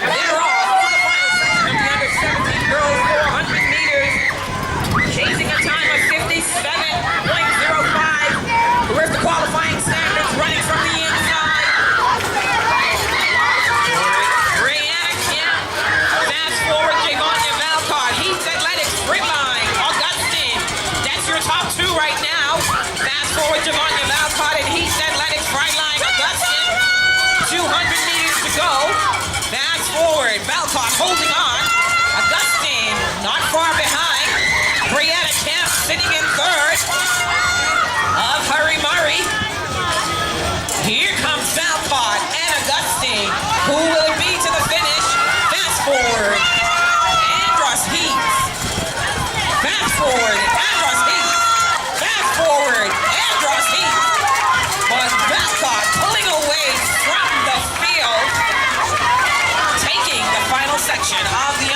They're off to the final section of the under 17 girls 400 meters, chasing a time of 57.05. Where's the qualifying standards running from the inside? Brianna Kemp, fast forward Javonia Valcott, Heats Athletics, sprint line, Augustine. That's your top two right now. Fast forward Javonia Valcott and Heats Athletics, front line, Augustine. 200 meters to go. Fast forward, Valcott holding on. Augustine not far behind. Brianna Kemp sitting in third of Hurry Murray. Here comes Valcott and Augustine. Who will it be to the finish? Fast forward, Andros Heats. Fast forward, Andros Heats. Fast forward, Andros Heats. But Valcott pulling away from the field, taking the final section of the